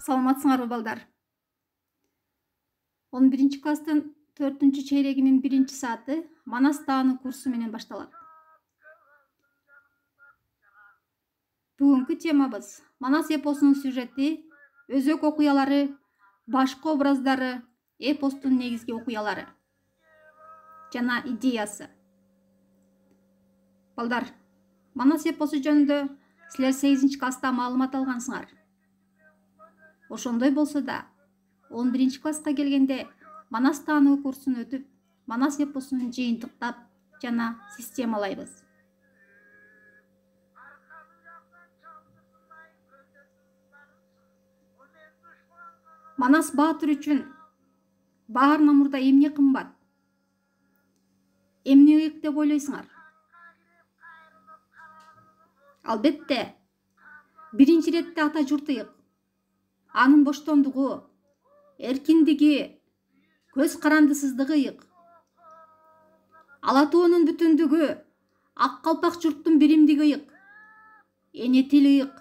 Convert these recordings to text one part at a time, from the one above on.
Саламатсыңарбы балдар? 11 класстын 4 чейрегинин 1 сааты Манас тааны курсу менен башталат. Бүгүнкү темабыз Манас эпосунун сюжети, өзөк окуялары, башкы образдары, эпостун негизги окуялары жана идеясы. Балдар, Манас эпосу жөнүндө силер 8 класста маалымат алгансыңар. Ошондой болсо да 11 класска келгенде Манас тааны курсун өтүп, Манас эпосун жыйынтыктап жана системалайбыз. Манас баатыр үчүн баар мамурда эмне кымбат? Эмне ыйык деп ойлойсуңар? Албетте, биринчи иретте ата журт ыйык. Анын боштондугу, эркиндиги, көз карандысыздыгы ыйык. Ала тоонун бүтүндүгү, ак калпак журттун биримдиги ыйык. Эне тил ыйык.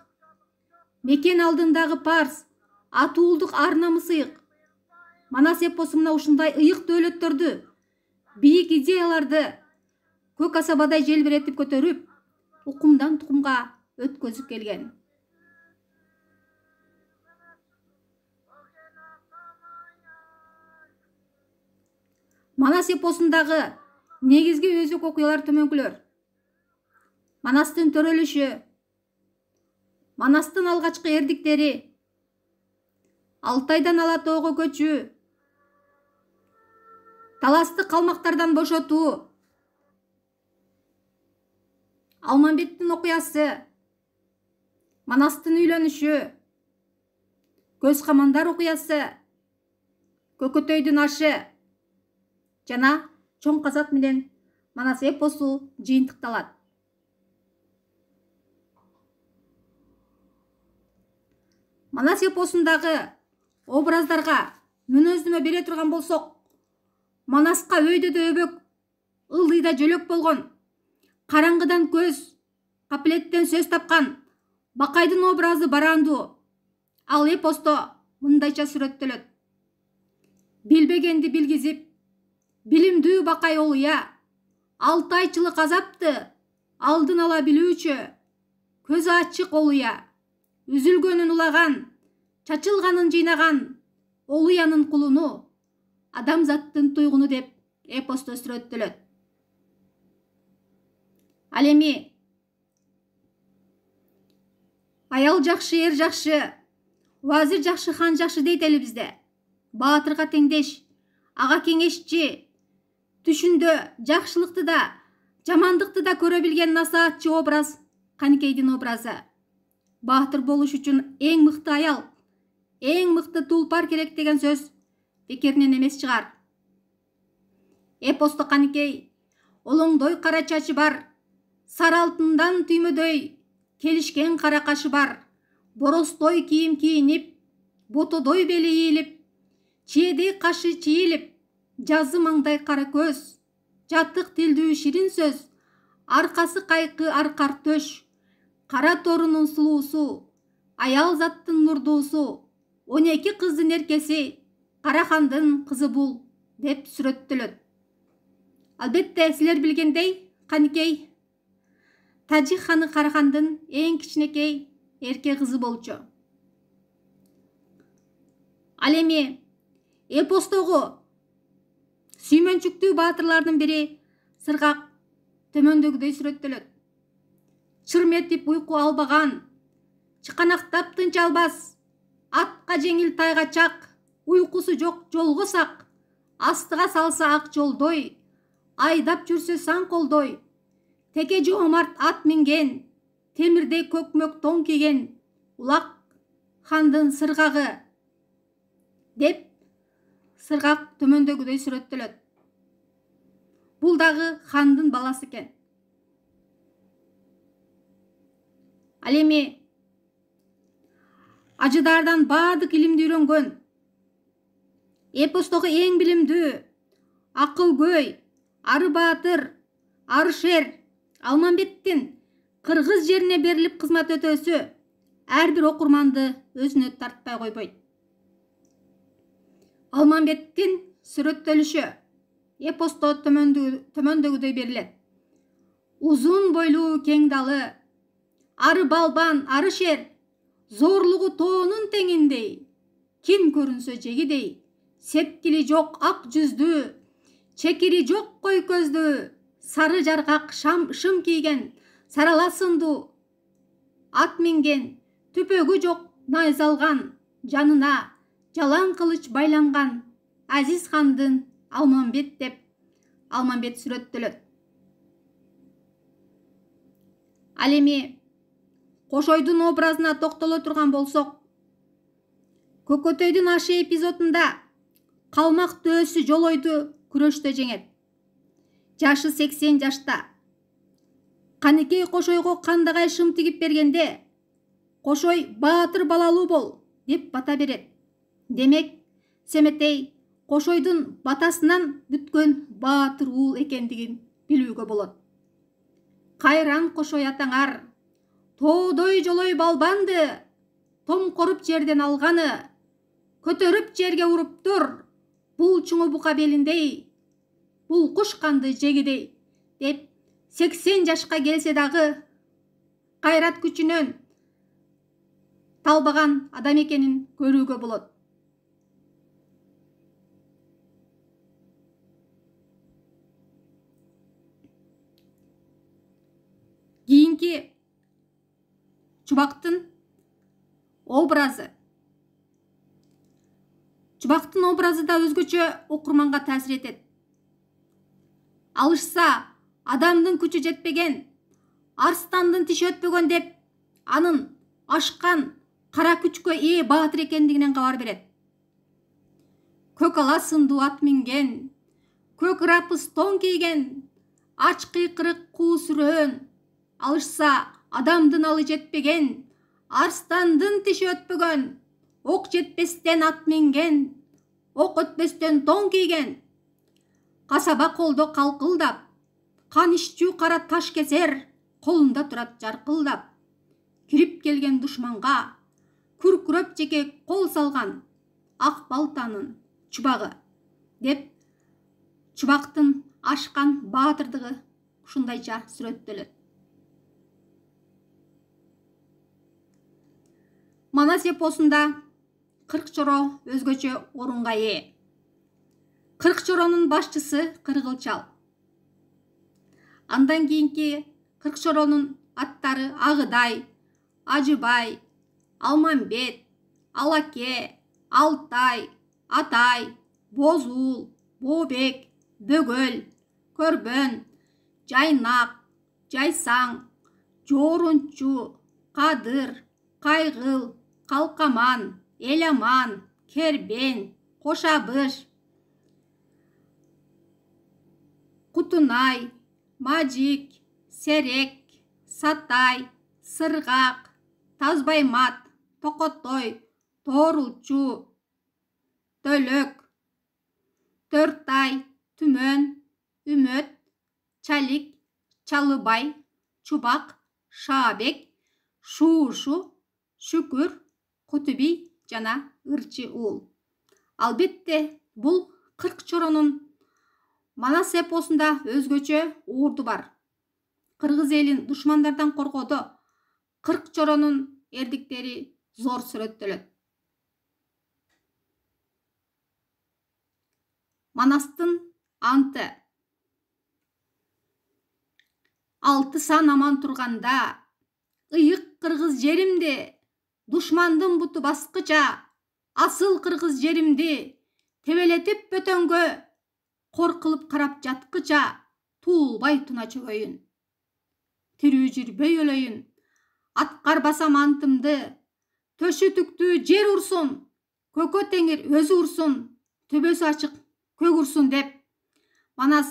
Мекен алдындагы парс, атуулдук ар намыс ыйык. Манас эпосу мына ушундай ыйык дөөлөттөрдү, бийик идеяларды көк асабадай желбиретип көтөрүп, укумдан тукумга өткөзүп келген. Манас эпосундагы негизги өзөк окуялар төмөнкүлөр. Манастын төрөлүшү, Манастын алгачкы эрдиктери, Алтайдан Ала тоого көчүү, таласты калмактардан бошотуу, Алмамбеттин окуясы, Манастын үйлөнүшү, Көз камандар окуясы, Көкөтөйдүн ашы жана чоң казат менен Манас эпосу жыйынтыкталат. Манас эпосундагы образдарга мүнөздөмө бере турган болсок, Манаска өйдөдө өбөк, ылдыйда жөлөк болгон, караңгыдан көз, капилеттен сөз тапкан Бакайдын образы барандуу. Ал эпосто мындайча сүрөттөлөт. Билбегенди билгизип, билимдүү Бакай олуя, 6 айчылык азапты алдын ала билүүчү, көзү ачык олуя, үзүлгөнүн улаган, чачылганын жыйнаган олуянын кулуну, адамзаттын туйгуну деп эпосто сүрөттөлөт. Ал эми аял жакшы, эр жакшы, вазир жакшы, хан жакшы дейт эле бизде. Баатырга теңдеш, ага кеңешчи, түшүндө жакшылыкты да, жамандыкты да көрө билген насаатчы образ Каникейдин образы. Баатыр болуш үчүн эң мыкты аял, эң мыкты тулпар керек деген сөз бекеринен эмес чыгар. Эпосто Каникей олоңдой кара чачы бар, сары алтындан түймөдөй келишкен кара кашы бар, боростой кийим кийинип, ботодой бели ийилип, чээдей кашы чийилип, жазы маңдай кара көз, жатык тилдүү ширин сөз, аркасы кайкы аркар төш, кара торунун сулуусу, аял заттын нурдуусу, 12 кыздын эркеси, Карахандын кызы бул деп сүрөттөлөт. Албетте, силер билгендей, Каникей Тажик ханы Карахандын эң кичинекей эрке кызы болчу. Ал эми эпостогу сүймөнчүктүү баатырлардын бири Сыргак төмөндөгүдөй сүрөттөлөт. Чырметип уйку албаган, чыканактап тынч албас, атка жеңил тайга чак, уйкусу жок жолго сак, астыга салса ак жолдой, айдап жүрсө сан колдой, теке жоомарт ат минген, темирдей көкмөк тоң кийген, улак хандын сыргагы деп Сыргак төмөндөгүдөй сүрөттөлөт. Бул дагы хандын баласы экен. Ал эми ажыдардан баардык илимди үйрөнгөн, эпостогу эң билимдүү, акылгөй, ары баатыр, ары шер Алмамбеттин Кыргыз жерине берилип кызмат өтөөсү ар бир окурманды өзүнө тартпай койбойт. Алмамбеттин сүрөттөлүшү эпосто төмөндөгүдөй берилет. Узун бойлуу кең далы, ары балбан, ары шер, зорлугу тоонун теңиндей, ким көрүнсө жегидей, септили жок ак жүздүү, чекири жок кой көздүү, сары жаргак шым кийген, сарала сындуу ат минген, түпөгү жок найзалган, жанына жалаң кылыч байланган Азиз хандын Алмамбет деп Алмамбет сүрөттөлөт. Ал эми Кошойдун образына токтоло турган болсок, Көкөтөйдүн ашы эпизодунда калмак дөсү Жолойду күрөштө жеңет. Жашы 80 жашта. Каныкей Кошойго кандагай шым тигип бергенде, Кошой баатыр балалуу бол деп бата берет. Демек, Семетей Кошойдун батасынан бүткөн баатыр уул экендигин билүүгө болот. Кайран Кошой атаңар, тоодой Жолой балбанды, томкоруп жерден алганы, көтөрүп жерге уруптур, бул чуңу бука белиндей, бул кушканды жегидей, деп 80 жашка келсе дагы кайрат күчүнөн талбаган адам экенин көрүүгө болот. Кийинки Чубактын образы. Чубактын образы да өзгөчө окурманга таасир этет. Алышса адамдын күчү жетпеген, арстандын тиши өтпөгөн деп, анын ашкан кара күчкө ээ баатыр экендигинен кабар берет. Көк ала сындуу ат минген, көк рапыс тон кийген, ач кыйкырык куу сүрөөн, алышса адамдын алы жетпеген, арстандын тиши өтпөгөн, ок жетпестен ат минген, ок өтпөстөн тон кийген, касаба колдо калкылдап, кан ишчүү кара таш кесер, колунда турат жаркылдап, кирип келген душманга күркүрөп жеке кол салган ак балтанын чубагы деп Чубактын ашкан баатырдыгы ушундайча сүрөттөлөт. Манас эпосунда Кыркчоро өзгөчө орунга ээ. Кыркчоронун башчысы Кыргылчал. Андан кийинки Кыркчоронун аттары Агыдай, Ажыбай, Алмамбет, Алаке, Алтай, Атай, Бозул, Бообек, Бөгөл, Көрбөн, Жайнак, Жайсаң, Жоорунчу, Кадыр, Кайгыл, Калкаман, Эламан, Кербен, Кошабыш, Кутунай, Мажик, Серек, Сатай, Сыргак, Тазбаймат, Токотой, Тоорулчу, Төлөк, Төртай, Түмөн, Үмөт, Чалик, Чалыбай, Чубак, Шаабек, Шуушу, Шүкүр, Кутуби жана Ырчы уул. Албетте, бул Кыркчоронун Манас эпосунда өзгөчө уурду бар. Кыргыз элин душмандардан коргоодо Кыркчоронун эрдиктери зор сүрөттөлөт. Манастын анты. 6 сан аман турганда, ыйык кыргыз жеримди, душмандын буту баскыча, асыл кыргыз жеримди, тебелетип бөтөнгө, кор кылып карап жаткыча, туулбай туна чөгөйүн. Тирүү жүрбөй өлөйүн, аткарбасам антымды, төшү түктүү жер урсун, көкө теңир өзү урсун, төбөсү ачык көк урсун деп, Манас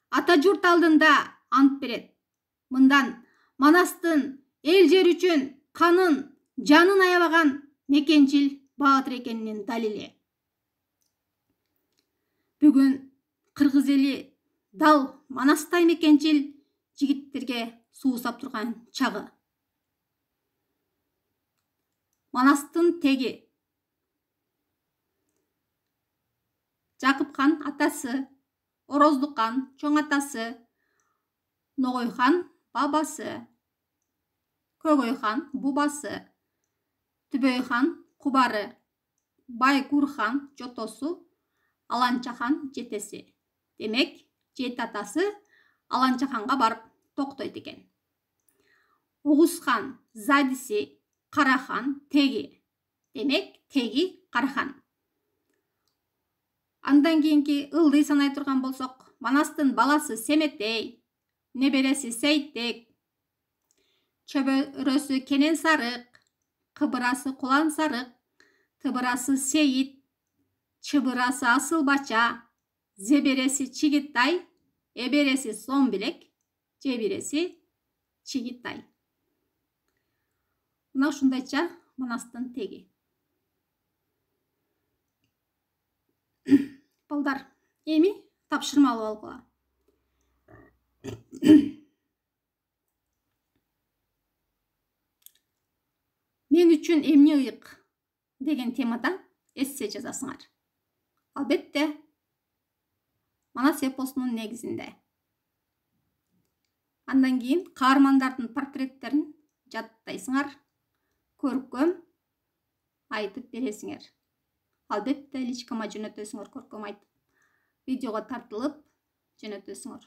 ата журт алдында ант берет. Мындан Манастын эл жер үчүн канын, жанын аябаган мекенчил баатыр экенинин далили. Бүгүн кыргыз эли дал Манастай мекенчил жигиттерге суусап турган чагы. Манастын теги. Жакып хан атасы, Ороздук хан чоң атасы, Ногой хан бабасы, Көгөй хан бубасы, Түбөй хан кубары, Байгур хан жотосу, Аланча хан жетеси. Демек, жети атасы Аланча ханга барып токтойт экен. Огуз хан задиси, Кара хан теги. Демек, теги Кара хан. Андан кийинки ылдый санай турган болсок, Манастын баласы Семетей, небереси Сейтек, чөбөрөсү Кенен Сарык, кыбырасы Кулан Сарык, тыбырасы Сейит, чыбырасы Асылбача, зебереси Чигиттай, эбереси Сомбилек, жебиреси Чигиттай. Мына ушундайча Манастын теги. Балдар, эми тапшырма алып алгыла. Мен үчүн эмне ыйык деген темада эссе жазасыңар. Албетте, Манас эпосунун негизинде. Андан кийин каармандардын портреттерин жаттайсыңар, көркөм айтып бересиңер. Албетте личкама жөнөтөсүңөр, көркөм айтып. Видеого тартылып жөнөтөсүңөр.